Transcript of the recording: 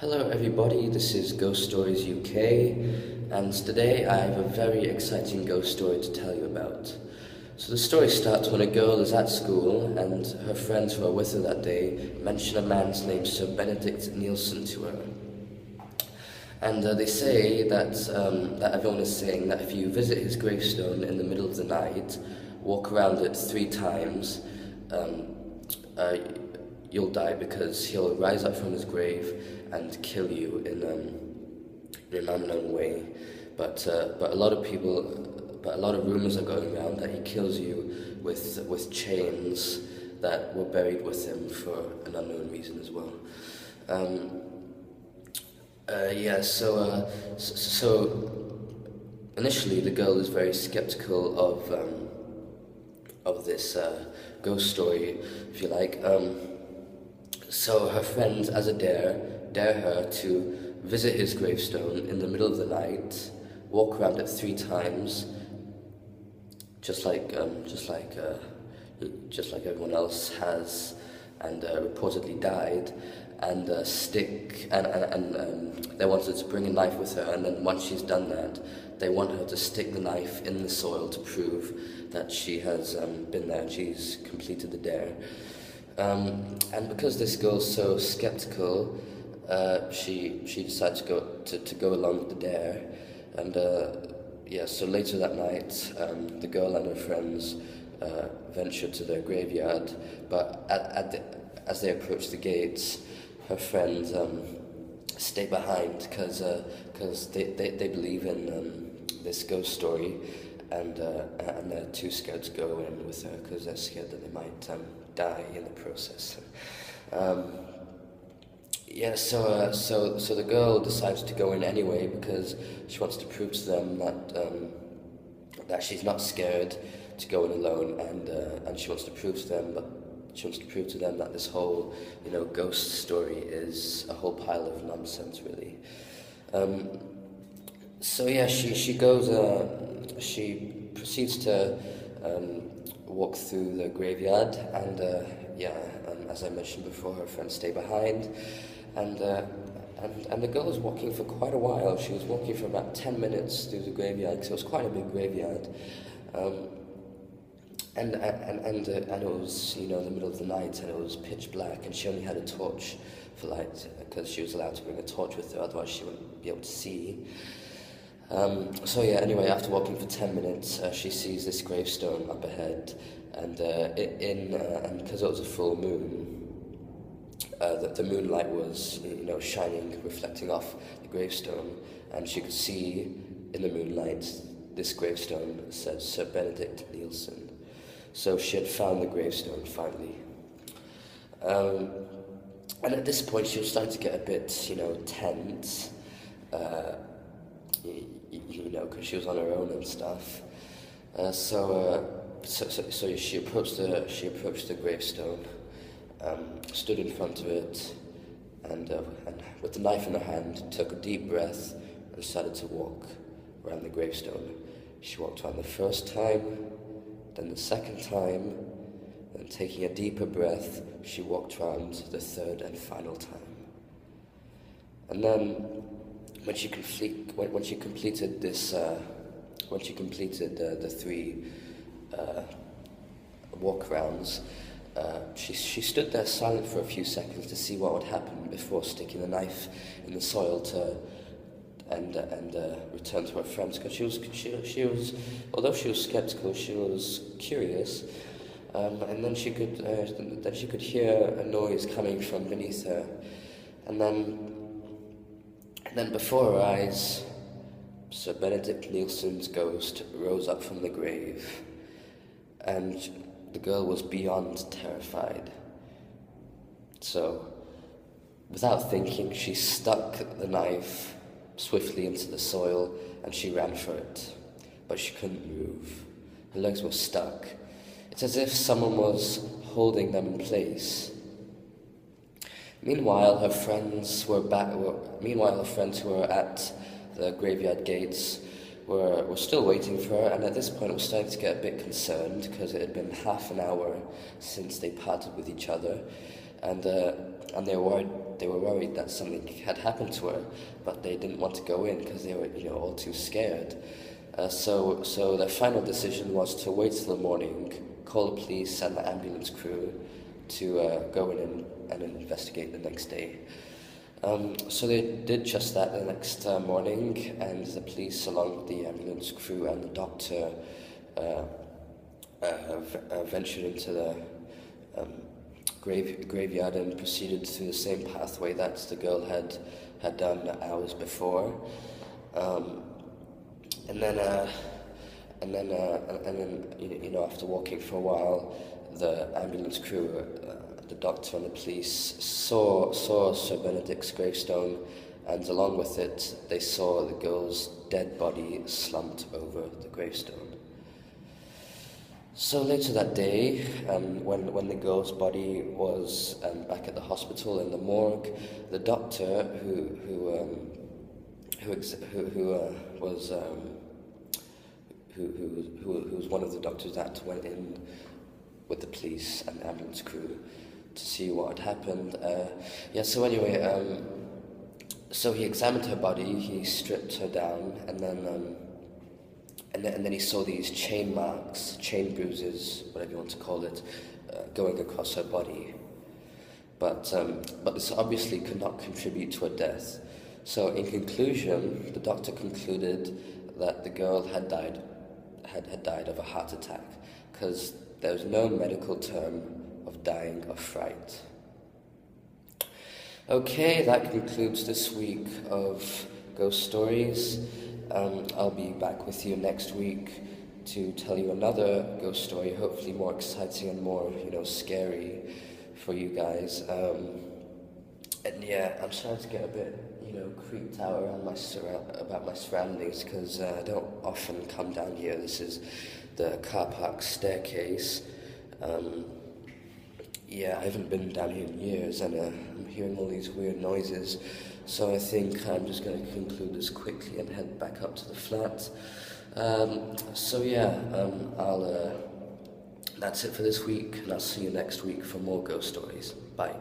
Hello everybody, this is Ghost Stories UK, and today I have a very exciting ghost story to tell you about. So the story starts when a girl is at school and her friends who are with her that day mention a man's named Sir Benedict Neilson to her. And they say that everyone is saying that if you visit his gravestone in the middle of the night, walk around it 3 times, you'll die because he'll rise up from his grave and kill you in an unknown way. But a lot of rumors are going around that he kills you with chains that were buried with him for an unknown reason as well. So initially the girl is very skeptical of this ghost story, if you like. So her friends, as a dare her to visit his gravestone in the middle of the night, walk around it 3 times, just like everyone else has, and reportedly died, and they wanted to bring a knife with her, and then once she's done that, they want her to stick the knife in the soil to prove that she has been there and she's completed the dare. And because this girl's so skeptical, she decides to go along with the dare, and so later that night, the girl and her friends venture to their graveyard, but as they approach the gates, her friends stay behind because they believe in this ghost story, and they're too scared to go in with her because they're scared that they might die in the process. So the girl decides to go in anyway because she wants to prove to them that she's not scared to go in alone, and she wants to prove to them that this whole ghost story is a whole pile of nonsense, really. She proceeds to walk through the graveyard, and as I mentioned before, her friends stay behind, and the girl was walking for quite a while. She was walking for about 10 minutes through the graveyard, because it was quite a big graveyard, and it was in the middle of the night, and it was pitch black, and she only had a torch for light because she was allowed to bring a torch with her, otherwise she wouldn't be able to see. Anyway, after walking for 10 minutes, she sees this gravestone up ahead, and because it was a full moon, the moonlight was shining, reflecting off the gravestone, and she could see in the moonlight this gravestone said Sir Benedict Neilson. So she had found the gravestone finally. And at this point, she was starting to get a bit tense. Because she was on her own and stuff. So she approached the gravestone, stood in front of it, and with the knife in her hand, took a deep breath and started to walk around the gravestone. She walked around the first time, then the second time, and taking a deeper breath, she walked around the third and final time. And then, when she completed the 3 walk-arounds, she stood there silent for a few seconds to see what would happen before sticking the knife in the soil and return to her friends. Because she was, although she was skeptical, she was curious, and then she could hear a noise coming from beneath her, and then before her eyes, Sir Benedict Neilson's ghost rose up from the grave, and the girl was beyond terrified. So, without thinking, she stuck the knife swiftly into the soil, and she ran for it. But she couldn't move. Her legs were stuck. It's as if someone was holding them in place. Meanwhile, her friends who were at the graveyard gates were still waiting for her, and at this point it was starting to get a bit concerned because it had been half an hour since they parted with each other, and they were worried were worried that something had happened to her, but they didn't want to go in because they were, all too scared. So their final decision was to wait till the morning, call the police and the ambulance crew to go in and investigate the next day. So they did just that the next morning, and the police, along with the ambulance crew and the doctor, ventured into the graveyard and proceeded through the same pathway that the girl had done hours before. And then after walking for a while, the ambulance crew, the doctor and the police saw Sir Benedict's gravestone, and along with it, they saw the girl's dead body slumped over the gravestone. So later that day, when the girl's body was back at the hospital in the morgue, the doctor who was one of the doctors that went in with the police and ambulance crew to see what had happened. So he examined her body, he stripped her down, and then he saw these chain marks, chain bruises, whatever you want to call it, going across her body. But this obviously could not contribute to her death. So in conclusion, the doctor concluded that the girl had died of a heart attack, because there's no medical term of dying of fright. Okay, that concludes this week of Ghost Stories. I'll be back with you next week to tell you another ghost story, hopefully more exciting and more, scary for you guys. And yeah, I'm starting to get a bit, creeped out around about my surroundings, because I don't often come down here. This is the car park staircase. I haven't been down here in years, and I'm hearing all these weird noises. So I think I'm just going to conclude this quickly and head back up to the flat. That's it for this week, and I'll see you next week for more ghost stories. Bye.